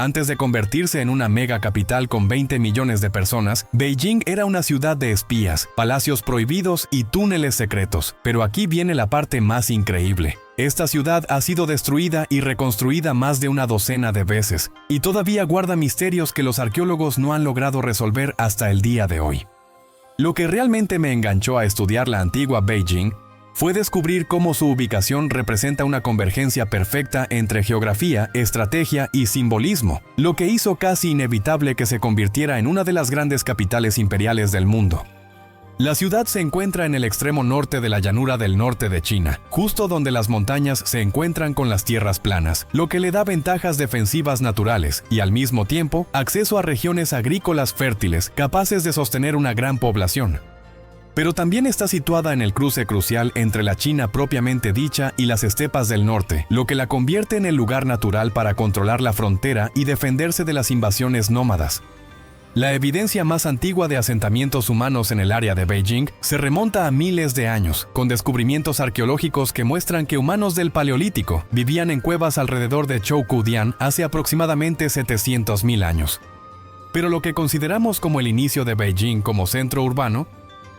Antes de convertirse en una mega capital con 20 millones de personas, Beijing era una ciudad de espías, palacios prohibidos y túneles secretos. Pero aquí viene la parte más increíble. Esta ciudad ha sido destruida y reconstruida más de una docena de veces, y todavía guarda misterios que los arqueólogos no han logrado resolver hasta el día de hoy. Lo que realmente me enganchó a estudiar la antigua Beijing fue descubrir cómo su ubicación representa una convergencia perfecta entre geografía, estrategia y simbolismo, lo que hizo casi inevitable que se convirtiera en una de las grandes capitales imperiales del mundo. La ciudad se encuentra en el extremo norte de la llanura del norte de China, justo donde las montañas se encuentran con las tierras planas, lo que le da ventajas defensivas naturales y al mismo tiempo acceso a regiones agrícolas fértiles capaces de sostener una gran población. Pero también está situada en el cruce crucial entre la China propiamente dicha y las estepas del norte, lo que la convierte en el lugar natural para controlar la frontera y defenderse de las invasiones nómadas. La evidencia más antigua de asentamientos humanos en el área de Beijing se remonta a miles de años, con descubrimientos arqueológicos que muestran que humanos del Paleolítico vivían en cuevas alrededor de Zhoukudian hace aproximadamente 700.000 años. Pero lo que consideramos como el inicio de Beijing como centro urbano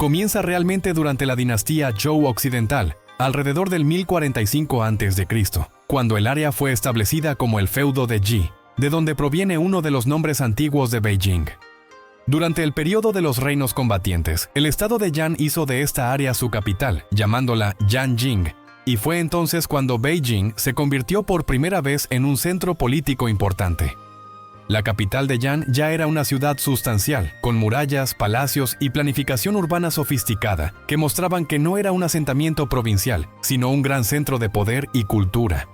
comienza realmente durante la dinastía Zhou Occidental, alrededor del 1045 a.C., cuando el área fue establecida como el feudo de Ji, de donde proviene uno de los nombres antiguos de Beijing. Durante el periodo de los reinos combatientes, el estado de Yan hizo de esta área su capital, llamándola Yanjing, y fue entonces cuando Beijing se convirtió por primera vez en un centro político importante. La capital de Yan ya era una ciudad sustancial, con murallas, palacios y planificación urbana sofisticada, que mostraban que no era un asentamiento provincial, sino un gran centro de poder y cultura.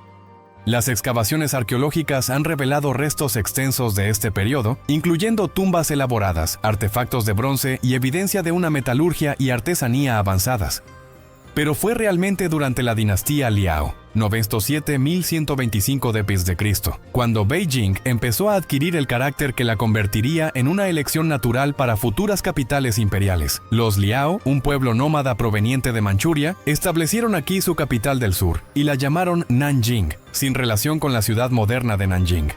Las excavaciones arqueológicas han revelado restos extensos de este periodo, incluyendo tumbas elaboradas, artefactos de bronce y evidencia de una metalurgia y artesanía avanzadas. Pero fue realmente durante la dinastía Liao, 907-1125 d.C., cuando Beijing empezó a adquirir el carácter que la convertiría en una elección natural para futuras capitales imperiales. Los Liao, un pueblo nómada proveniente de Manchuria, establecieron aquí su capital del sur y la llamaron Nanjing, sin relación con la ciudad moderna de Nanjing.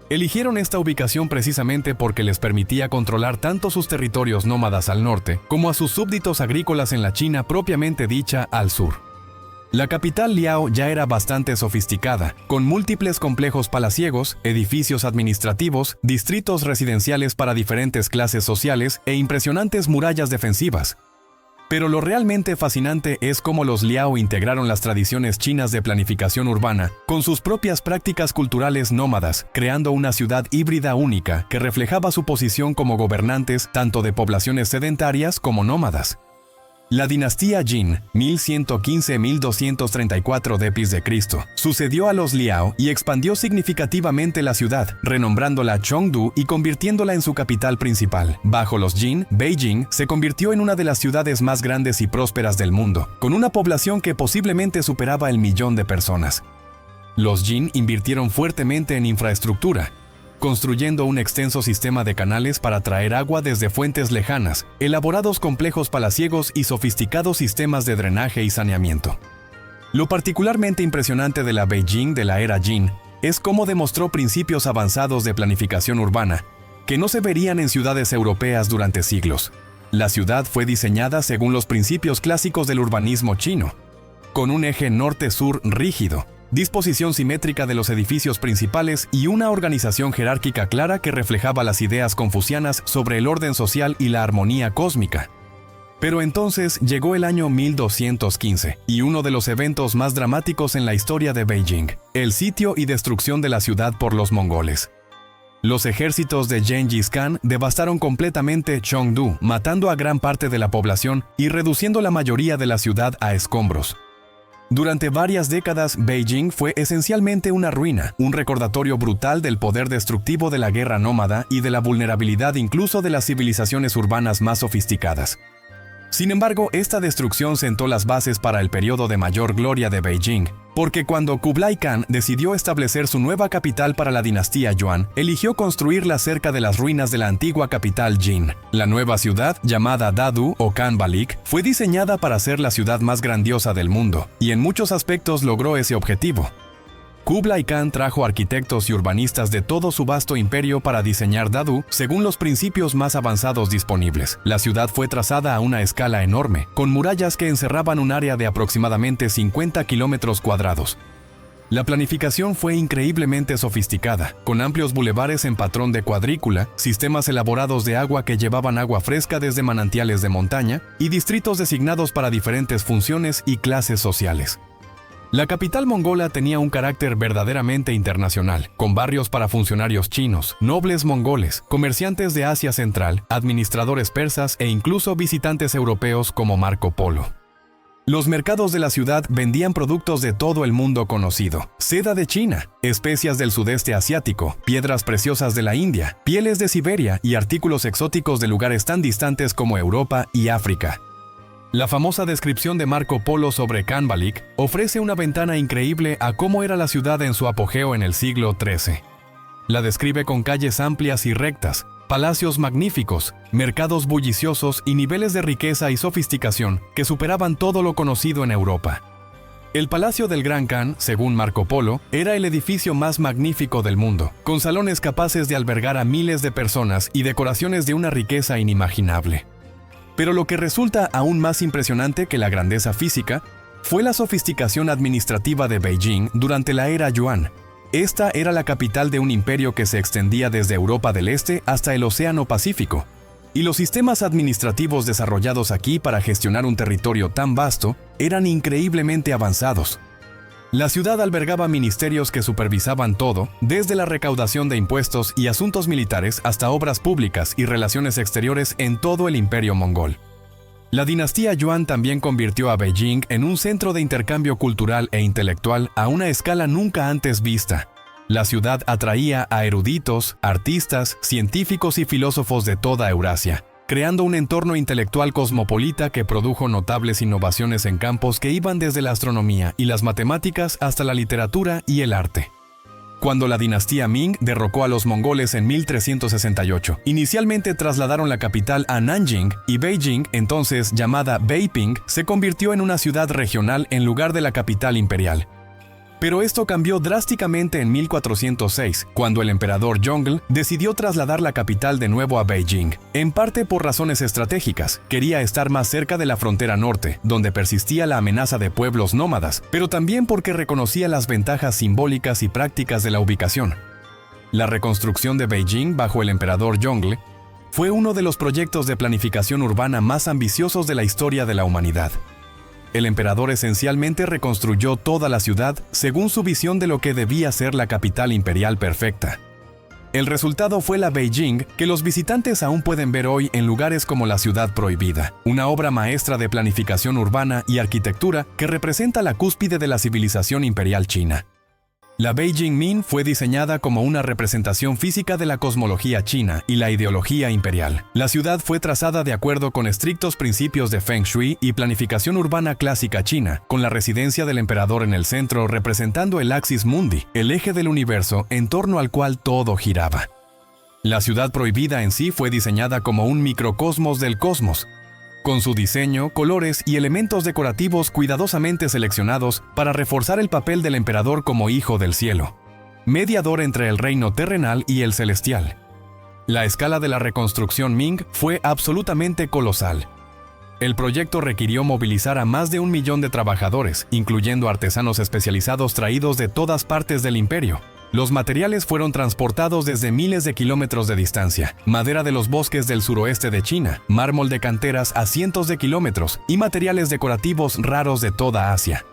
Eligieron esta ubicación precisamente porque les permitía controlar tanto sus territorios nómadas al norte como a sus súbditos agrícolas en la China propiamente dicha al sur. La capital Liao ya era bastante sofisticada, con múltiples complejos palaciegos, edificios administrativos, distritos residenciales para diferentes clases sociales e impresionantes murallas defensivas. Pero lo realmente fascinante es cómo los Liao integraron las tradiciones chinas de planificación urbana con sus propias prácticas culturales nómadas, creando una ciudad híbrida única que reflejaba su posición como gobernantes tanto de poblaciones sedentarias como nómadas. La dinastía Jin, 1115-1234 d.C., sucedió a los Liao y expandió significativamente la ciudad, renombrándola Chengdu y convirtiéndola en su capital principal. Bajo los Jin, Beijing se convirtió en una de las ciudades más grandes y prósperas del mundo, con una población que posiblemente superaba el 1.000.000 de personas. Los Jin invirtieron fuertemente en infraestructura, construyendo un extenso sistema de canales para traer agua desde fuentes lejanas, elaborados complejos palaciegos y sofisticados sistemas de drenaje y saneamiento. Lo particularmente impresionante de la Beijing de la era Jin es cómo demostró principios avanzados de planificación urbana, que no se verían en ciudades europeas durante siglos. La ciudad fue diseñada según los principios clásicos del urbanismo chino, con un eje norte-sur rígido, disposición simétrica de los edificios principales y una organización jerárquica clara que reflejaba las ideas confucianas sobre el orden social y la armonía cósmica. Pero entonces llegó el año 1215 y uno de los eventos más dramáticos en la historia de Beijing, el sitio y destrucción de la ciudad por los mongoles. Los ejércitos de Gengis Khan devastaron completamente Chengdu, matando a gran parte de la población y reduciendo la mayoría de la ciudad a escombros. Durante varias décadas, Beijing fue esencialmente una ruina, un recordatorio brutal del poder destructivo de la guerra nómada y de la vulnerabilidad incluso de las civilizaciones urbanas más sofisticadas. Sin embargo, esta destrucción sentó las bases para el periodo de mayor gloria de Beijing, porque cuando Kublai Khan decidió establecer su nueva capital para la dinastía Yuan, eligió construirla cerca de las ruinas de la antigua capital Jin. La nueva ciudad, llamada Dadu o Khan Balik, fue diseñada para ser la ciudad más grandiosa del mundo, y en muchos aspectos logró ese objetivo. Kublai Khan trajo arquitectos y urbanistas de todo su vasto imperio para diseñar Dadu según los principios más avanzados disponibles. La ciudad fue trazada a una escala enorme, con murallas que encerraban un área de aproximadamente 50 kilómetros cuadrados. La planificación fue increíblemente sofisticada, con amplios bulevares en patrón de cuadrícula, sistemas elaborados de agua que llevaban agua fresca desde manantiales de montaña y distritos designados para diferentes funciones y clases sociales. La capital mongola tenía un carácter verdaderamente internacional, con barrios para funcionarios chinos, nobles mongoles, comerciantes de Asia Central, administradores persas e incluso visitantes europeos como Marco Polo. Los mercados de la ciudad vendían productos de todo el mundo conocido: seda de China, especias del sudeste asiático, piedras preciosas de la India, pieles de Siberia y artículos exóticos de lugares tan distantes como Europa y África. La famosa descripción de Marco Polo sobre Khanbalik ofrece una ventana increíble a cómo era la ciudad en su apogeo en el siglo XIII. La describe con calles amplias y rectas, palacios magníficos, mercados bulliciosos y niveles de riqueza y sofisticación que superaban todo lo conocido en Europa. El Palacio del Gran Khan, según Marco Polo, era el edificio más magnífico del mundo, con salones capaces de albergar a miles de personas y decoraciones de una riqueza inimaginable. Pero lo que resulta aún más impresionante que la grandeza física fue la sofisticación administrativa de Beijing durante la era Yuan. Esta era la capital de un imperio que se extendía desde Europa del Este hasta el Océano Pacífico, y los sistemas administrativos desarrollados aquí para gestionar un territorio tan vasto eran increíblemente avanzados. La ciudad albergaba ministerios que supervisaban todo, desde la recaudación de impuestos y asuntos militares hasta obras públicas y relaciones exteriores en todo el imperio mongol. La dinastía Yuan también convirtió a Beijing en un centro de intercambio cultural e intelectual a una escala nunca antes vista. La ciudad atraía a eruditos, artistas, científicos y filósofos de toda Eurasia, creando un entorno intelectual cosmopolita que produjo notables innovaciones en campos que iban desde la astronomía y las matemáticas hasta la literatura y el arte. Cuando la dinastía Ming derrocó a los mongoles en 1368, inicialmente trasladaron la capital a Nanjing y Beijing, entonces llamada Beiping, se convirtió en una ciudad regional en lugar de la capital imperial. Pero esto cambió drásticamente en 1406, cuando el emperador Yongle decidió trasladar la capital de nuevo a Beijing, en parte por razones estratégicas. Quería estar más cerca de la frontera norte, donde persistía la amenaza de pueblos nómadas, pero también porque reconocía las ventajas simbólicas y prácticas de la ubicación. La reconstrucción de Beijing bajo el emperador Yongle fue uno de los proyectos de planificación urbana más ambiciosos de la historia de la humanidad. El emperador esencialmente reconstruyó toda la ciudad según su visión de lo que debía ser la capital imperial perfecta. El resultado fue la Beijing que los visitantes aún pueden ver hoy en lugares como la Ciudad Prohibida, una obra maestra de planificación urbana y arquitectura que representa la cúspide de la civilización imperial china. La Beijing Min fue diseñada como una representación física de la cosmología china y la ideología imperial. La ciudad fue trazada de acuerdo con estrictos principios de Feng Shui y planificación urbana clásica china, con la residencia del emperador en el centro representando el Axis Mundi, el eje del universo en torno al cual todo giraba. La Ciudad Prohibida en sí fue diseñada como un microcosmos del cosmos, con su diseño, colores y elementos decorativos cuidadosamente seleccionados para reforzar el papel del emperador como hijo del cielo, mediador entre el reino terrenal y el celestial. La escala de la reconstrucción Ming fue absolutamente colosal. El proyecto requirió movilizar a más de 1 millón de trabajadores, incluyendo artesanos especializados traídos de todas partes del imperio. Los materiales fueron transportados desde miles de kilómetros de distancia: madera de los bosques del suroeste de China, mármol de canteras a cientos de kilómetros y materiales decorativos raros de toda Asia.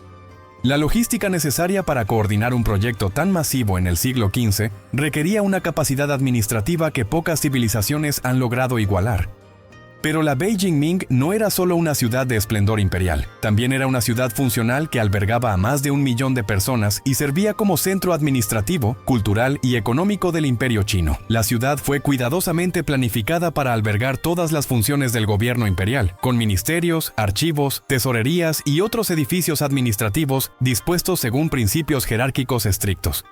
La logística necesaria para coordinar un proyecto tan masivo en el siglo XV requería una capacidad administrativa que pocas civilizaciones han logrado igualar. Pero la Beijing Ming no era solo una ciudad de esplendor imperial, también era una ciudad funcional que albergaba a más de 1 millón de personas y servía como centro administrativo, cultural y económico del imperio chino. La ciudad fue cuidadosamente planificada para albergar todas las funciones del gobierno imperial, con ministerios, archivos, tesorerías y otros edificios administrativos dispuestos según principios jerárquicos estrictos.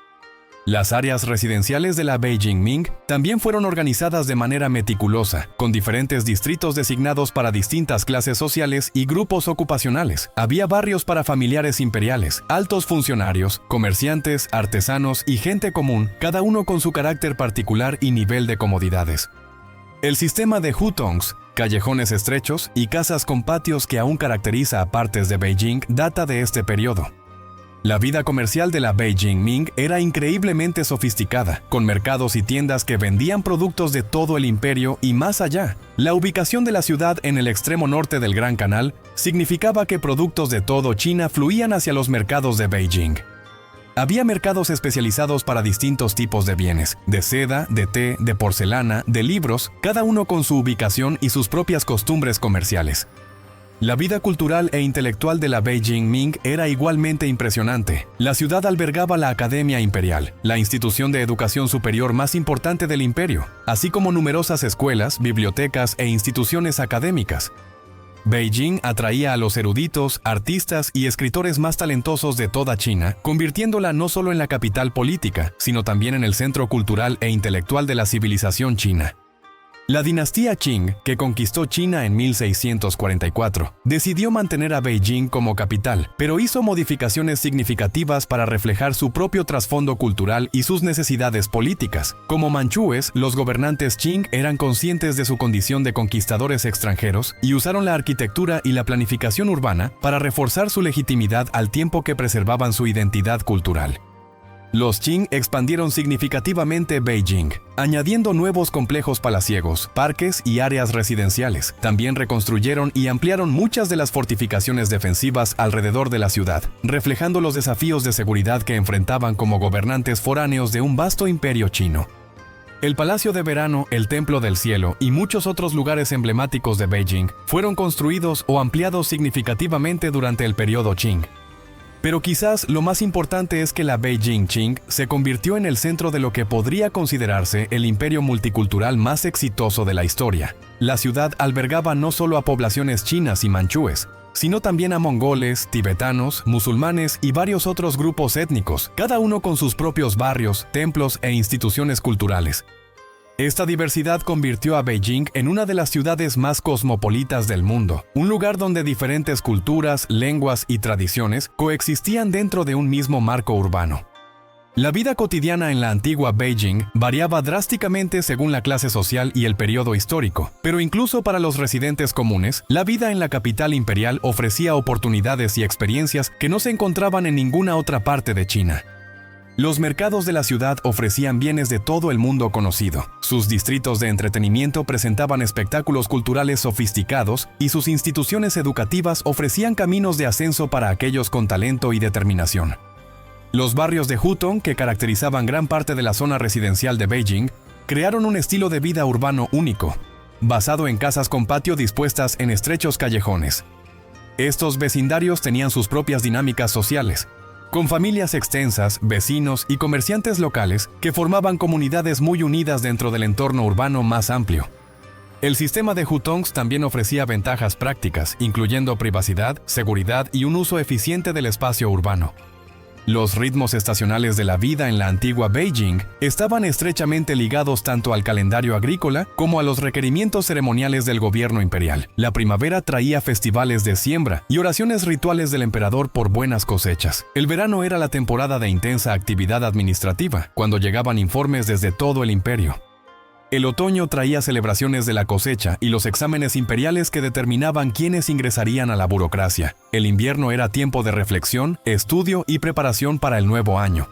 Las áreas residenciales de la Beijing Ming también fueron organizadas de manera meticulosa, con diferentes distritos designados para distintas clases sociales y grupos ocupacionales. Había barrios para familiares imperiales, altos funcionarios, comerciantes, artesanos y gente común, cada uno con su carácter particular y nivel de comodidades. El sistema de hutongs, callejones estrechos y casas con patios que aún caracteriza a partes de Beijing, data de este periodo. La vida comercial de la Beijing Ming era increíblemente sofisticada, con mercados y tiendas que vendían productos de todo el imperio y más allá. La ubicación de la ciudad en el extremo norte del Gran Canal significaba que productos de todo China fluían hacia los mercados de Beijing. Había mercados especializados para distintos tipos de bienes, de seda, de té, de porcelana, de libros, cada uno con su ubicación y sus propias costumbres comerciales. La vida cultural e intelectual de la Beijing Ming era igualmente impresionante. La ciudad albergaba la Academia Imperial, la institución de educación superior más importante del imperio, así como numerosas escuelas, bibliotecas e instituciones académicas. Beijing atraía a los eruditos, artistas y escritores más talentosos de toda China, convirtiéndola no solo en la capital política, sino también en el centro cultural e intelectual de la civilización china. La dinastía Qing, que conquistó China en 1644, decidió mantener a Beijing como capital, pero hizo modificaciones significativas para reflejar su propio trasfondo cultural y sus necesidades políticas. Como manchúes, los gobernantes Qing eran conscientes de su condición de conquistadores extranjeros y usaron la arquitectura y la planificación urbana para reforzar su legitimidad al tiempo que preservaban su identidad cultural. Los Qing expandieron significativamente Beijing, añadiendo nuevos complejos palaciegos, parques y áreas residenciales. También reconstruyeron y ampliaron muchas de las fortificaciones defensivas alrededor de la ciudad, reflejando los desafíos de seguridad que enfrentaban como gobernantes foráneos de un vasto imperio chino. El Palacio de Verano, el Templo del Cielo y muchos otros lugares emblemáticos de Beijing fueron construidos o ampliados significativamente durante el periodo Qing. Pero quizás lo más importante es que la Beijing Qing se convirtió en el centro de lo que podría considerarse el imperio multicultural más exitoso de la historia. La ciudad albergaba no solo a poblaciones chinas y manchúes, sino también a mongoles, tibetanos, musulmanes y varios otros grupos étnicos, cada uno con sus propios barrios, templos e instituciones culturales. Esta diversidad convirtió a Beijing en una de las ciudades más cosmopolitas del mundo, un lugar donde diferentes culturas, lenguas y tradiciones coexistían dentro de un mismo marco urbano. La vida cotidiana en la antigua Beijing variaba drásticamente según la clase social y el periodo histórico, pero incluso para los residentes comunes, la vida en la capital imperial ofrecía oportunidades y experiencias que no se encontraban en ninguna otra parte de China. Los mercados de la ciudad ofrecían bienes de todo el mundo conocido. Sus distritos de entretenimiento presentaban espectáculos culturales sofisticados y sus instituciones educativas ofrecían caminos de ascenso para aquellos con talento y determinación. Los barrios de hutong, que caracterizaban gran parte de la zona residencial de Beijing, crearon un estilo de vida urbano único, basado en casas con patio dispuestas en estrechos callejones. Estos vecindarios tenían sus propias dinámicas sociales, con familias extensas, vecinos y comerciantes locales que formaban comunidades muy unidas dentro del entorno urbano más amplio. El sistema de hutongs también ofrecía ventajas prácticas, incluyendo privacidad, seguridad y un uso eficiente del espacio urbano. Los ritmos estacionales de la vida en la antigua Beijing estaban estrechamente ligados tanto al calendario agrícola como a los requerimientos ceremoniales del gobierno imperial. La primavera traía festivales de siembra y oraciones rituales del emperador por buenas cosechas. El verano era la temporada de intensa actividad administrativa, cuando llegaban informes desde todo el imperio. El otoño traía celebraciones de la cosecha y los exámenes imperiales que determinaban quiénes ingresarían a la burocracia. El invierno era tiempo de reflexión, estudio y preparación para el nuevo año.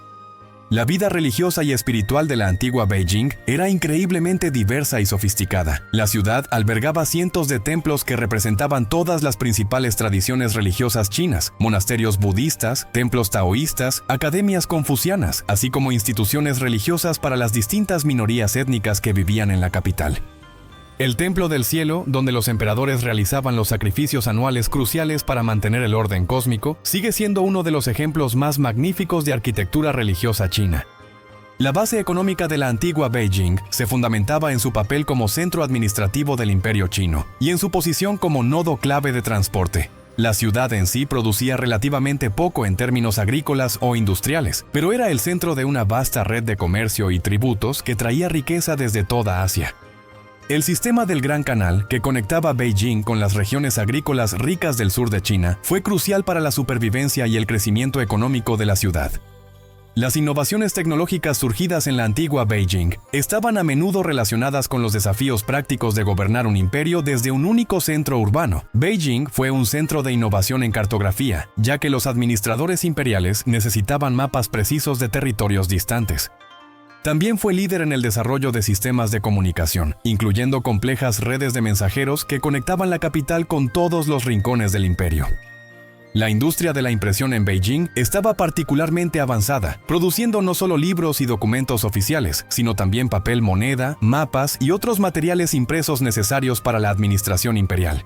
La vida religiosa y espiritual de la antigua Beijing era increíblemente diversa y sofisticada. La ciudad albergaba cientos de templos que representaban todas las principales tradiciones religiosas chinas, monasterios budistas, templos taoístas, academias confucianas, así como instituciones religiosas para las distintas minorías étnicas que vivían en la capital. El Templo del Cielo, donde los emperadores realizaban los sacrificios anuales cruciales para mantener el orden cósmico, sigue siendo uno de los ejemplos más magníficos de arquitectura religiosa china. La base económica de la antigua Beijing se fundamentaba en su papel como centro administrativo del imperio chino y en su posición como nodo clave de transporte. La ciudad en sí producía relativamente poco en términos agrícolas o industriales, pero era el centro de una vasta red de comercio y tributos que traía riqueza desde toda Asia. El sistema del Gran Canal, que conectaba Beijing con las regiones agrícolas ricas del sur de China, fue crucial para la supervivencia y el crecimiento económico de la ciudad. Las innovaciones tecnológicas surgidas en la antigua Beijing estaban a menudo relacionadas con los desafíos prácticos de gobernar un imperio desde un único centro urbano. Beijing fue un centro de innovación en cartografía, ya que los administradores imperiales necesitaban mapas precisos de territorios distantes. También fue líder en el desarrollo de sistemas de comunicación, incluyendo complejas redes de mensajeros que conectaban la capital con todos los rincones del imperio. La industria de la impresión en Beijing estaba particularmente avanzada, produciendo no solo libros y documentos oficiales, sino también papel moneda, mapas y otros materiales impresos necesarios para la administración imperial.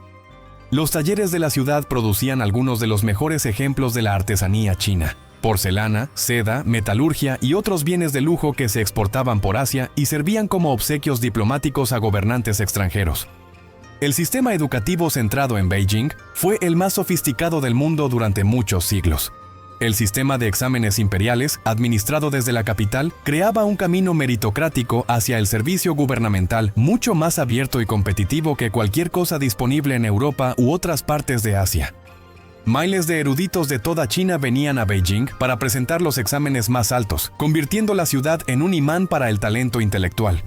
Los talleres de la ciudad producían algunos de los mejores ejemplos de la artesanía china: porcelana, seda, metalurgia y otros bienes de lujo que se exportaban por Asia y servían como obsequios diplomáticos a gobernantes extranjeros. El sistema educativo centrado en Beijing fue el más sofisticado del mundo durante muchos siglos. El sistema de exámenes imperiales, administrado desde la capital, creaba un camino meritocrático hacia el servicio gubernamental mucho más abierto y competitivo que cualquier cosa disponible en Europa u otras partes de Asia. Miles de eruditos de toda China venían a Beijing para presentar los exámenes más altos, convirtiendo la ciudad en un imán para el talento intelectual.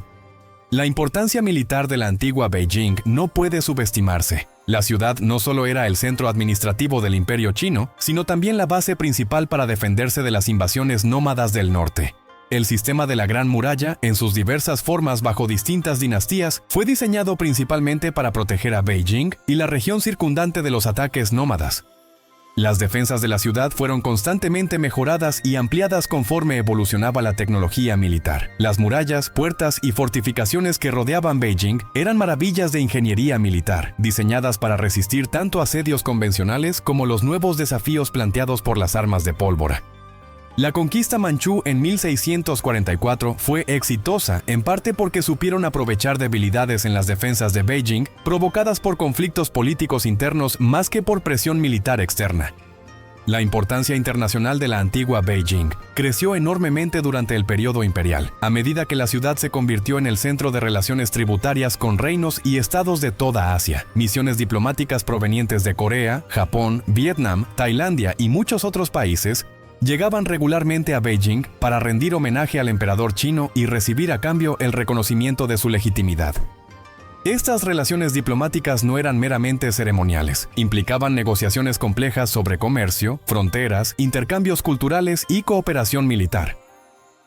La importancia militar de la antigua Beijing no puede subestimarse. La ciudad no solo era el centro administrativo del Imperio Chino, sino también la base principal para defenderse de las invasiones nómadas del norte. El sistema de la Gran Muralla, en sus diversas formas bajo distintas dinastías, fue diseñado principalmente para proteger a Beijing y la región circundante de los ataques nómadas. Las defensas de la ciudad fueron constantemente mejoradas y ampliadas conforme evolucionaba la tecnología militar. Las murallas, puertas y fortificaciones que rodeaban Beijing eran maravillas de ingeniería militar, diseñadas para resistir tanto asedios convencionales como los nuevos desafíos planteados por las armas de pólvora. La conquista manchú en 1644 fue exitosa, en parte porque supieron aprovechar debilidades en las defensas de Beijing provocadas por conflictos políticos internos más que por presión militar externa. La importancia internacional de la antigua Beijing creció enormemente durante el periodo imperial, a medida que la ciudad se convirtió en el centro de relaciones tributarias con reinos y estados de toda Asia. Misiones diplomáticas provenientes de Corea, Japón, Vietnam, Tailandia y muchos otros países llegaban regularmente a Beijing para rendir homenaje al emperador chino y recibir a cambio el reconocimiento de su legitimidad. Estas relaciones diplomáticas no eran meramente ceremoniales, implicaban negociaciones complejas sobre comercio, fronteras, intercambios culturales y cooperación militar.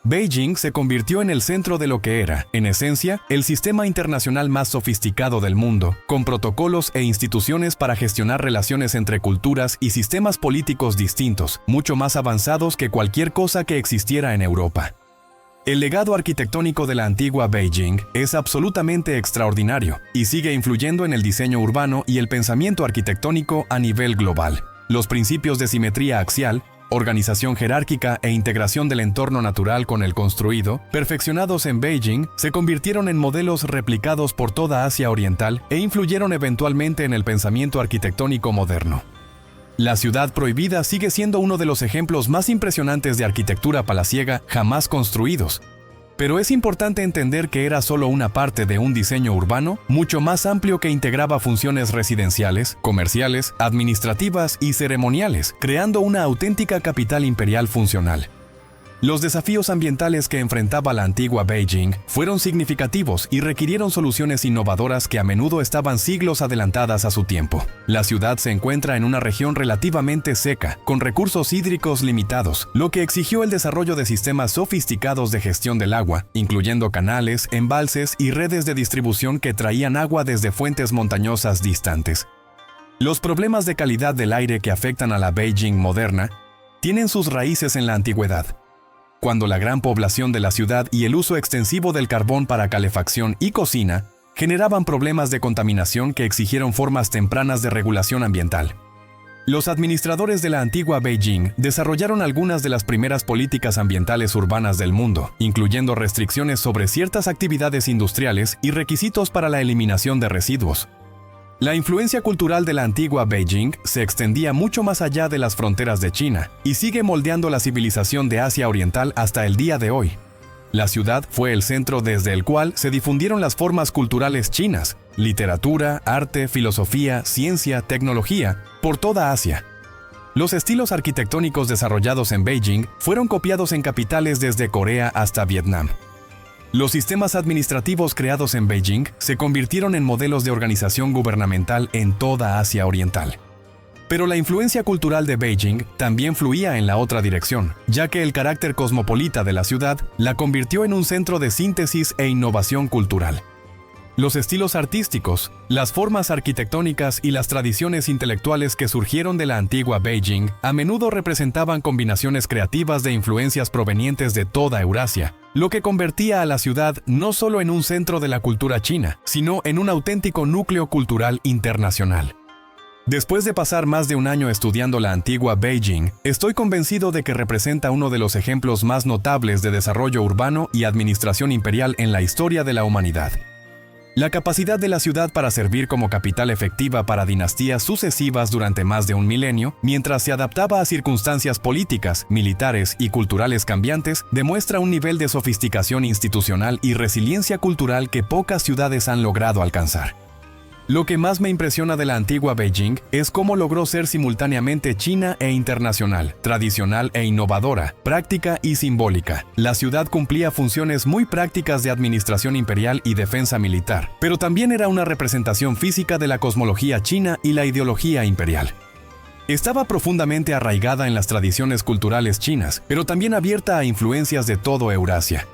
Beijing se convirtió en el centro de lo que era, en esencia, el sistema internacional más sofisticado del mundo, con protocolos e instituciones para gestionar relaciones entre culturas y sistemas políticos distintos, mucho más avanzados que cualquier cosa que existiera en Europa. El legado arquitectónico de la antigua Beijing es absolutamente extraordinario y sigue influyendo en el diseño urbano y el pensamiento arquitectónico a nivel global. Los principios de simetría axial, organización jerárquica e integración del entorno natural con el construido, perfeccionados en Beijing, se convirtieron en modelos replicados por toda Asia Oriental e influyeron eventualmente en el pensamiento arquitectónico moderno. La ciudad prohibida sigue siendo uno de los ejemplos más impresionantes de arquitectura palaciega jamás construidos. Pero es importante entender que era solo una parte de un diseño urbano mucho más amplio que integraba funciones residenciales, comerciales, administrativas y ceremoniales, creando una auténtica capital imperial funcional. Los desafíos ambientales que enfrentaba la antigua Beijing fueron significativos y requirieron soluciones innovadoras que a menudo estaban siglos adelantadas a su tiempo. La ciudad se encuentra en una región relativamente seca, con recursos hídricos limitados, lo que exigió el desarrollo de sistemas sofisticados de gestión del agua, incluyendo canales, embalses y redes de distribución que traían agua desde fuentes montañosas distantes. Los problemas de calidad del aire que afectan a la Beijing moderna tienen sus raíces en la antigüedad, cuando la gran población de la ciudad y el uso extensivo del carbón para calefacción y cocina generaban problemas de contaminación que exigieron formas tempranas de regulación ambiental. Los administradores de la antigua Beijing desarrollaron algunas de las primeras políticas ambientales urbanas del mundo, incluyendo restricciones sobre ciertas actividades industriales y requisitos para la eliminación de residuos. La influencia cultural de la antigua Beijing se extendía mucho más allá de las fronteras de China y sigue moldeando la civilización de Asia Oriental hasta el día de hoy. La ciudad fue el centro desde el cual se difundieron las formas culturales chinas, literatura, arte, filosofía, ciencia, tecnología, por toda Asia. Los estilos arquitectónicos desarrollados en Beijing fueron copiados en capitales desde Corea hasta Vietnam. Los sistemas administrativos creados en Beijing se convirtieron en modelos de organización gubernamental en toda Asia Oriental. Pero la influencia cultural de Beijing también fluía en la otra dirección, ya que el carácter cosmopolita de la ciudad la convirtió en un centro de síntesis e innovación cultural. Los estilos artísticos, las formas arquitectónicas y las tradiciones intelectuales que surgieron de la antigua Beijing a menudo representaban combinaciones creativas de influencias provenientes de toda Eurasia, lo que convertía a la ciudad no solo en un centro de la cultura china, sino en un auténtico núcleo cultural internacional. Después de pasar más de un año estudiando la antigua Beijing, estoy convencido de que representa uno de los ejemplos más notables de desarrollo urbano y administración imperial en la historia de la humanidad. La capacidad de la ciudad para servir como capital efectiva para dinastías sucesivas durante más de un milenio, mientras se adaptaba a circunstancias políticas, militares y culturales cambiantes, demuestra un nivel de sofisticación institucional y resiliencia cultural que pocas ciudades han logrado alcanzar. Lo que más me impresiona de la antigua Beijing es cómo logró ser simultáneamente china e internacional, tradicional e innovadora, práctica y simbólica. La ciudad cumplía funciones muy prácticas de administración imperial y defensa militar, pero también era una representación física de la cosmología china y la ideología imperial. Estaba profundamente arraigada en las tradiciones culturales chinas, pero también abierta a influencias de todo Eurasia.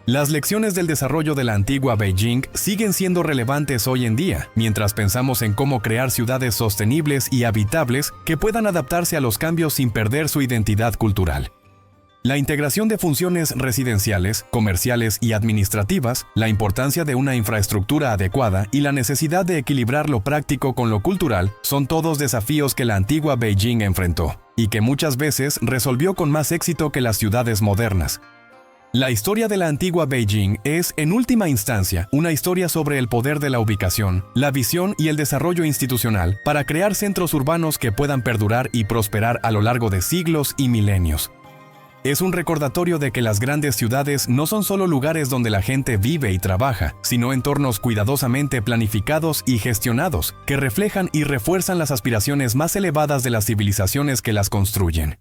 Las lecciones del desarrollo de la antigua Beijing siguen siendo relevantes hoy en día, mientras pensamos en cómo crear ciudades sostenibles y habitables que puedan adaptarse a los cambios sin perder su identidad cultural. La integración de funciones residenciales, comerciales y administrativas, la importancia de una infraestructura adecuada y la necesidad de equilibrar lo práctico con lo cultural son todos desafíos que la antigua Beijing enfrentó, y que muchas veces resolvió con más éxito que las ciudades modernas. La historia de la antigua Beijing es, en última instancia, una historia sobre el poder de la ubicación, la visión y el desarrollo institucional para crear centros urbanos que puedan perdurar y prosperar a lo largo de siglos y milenios. Es un recordatorio de que las grandes ciudades no son solo lugares donde la gente vive y trabaja, sino entornos cuidadosamente planificados y gestionados, que reflejan y refuerzan las aspiraciones más elevadas de las civilizaciones que las construyen.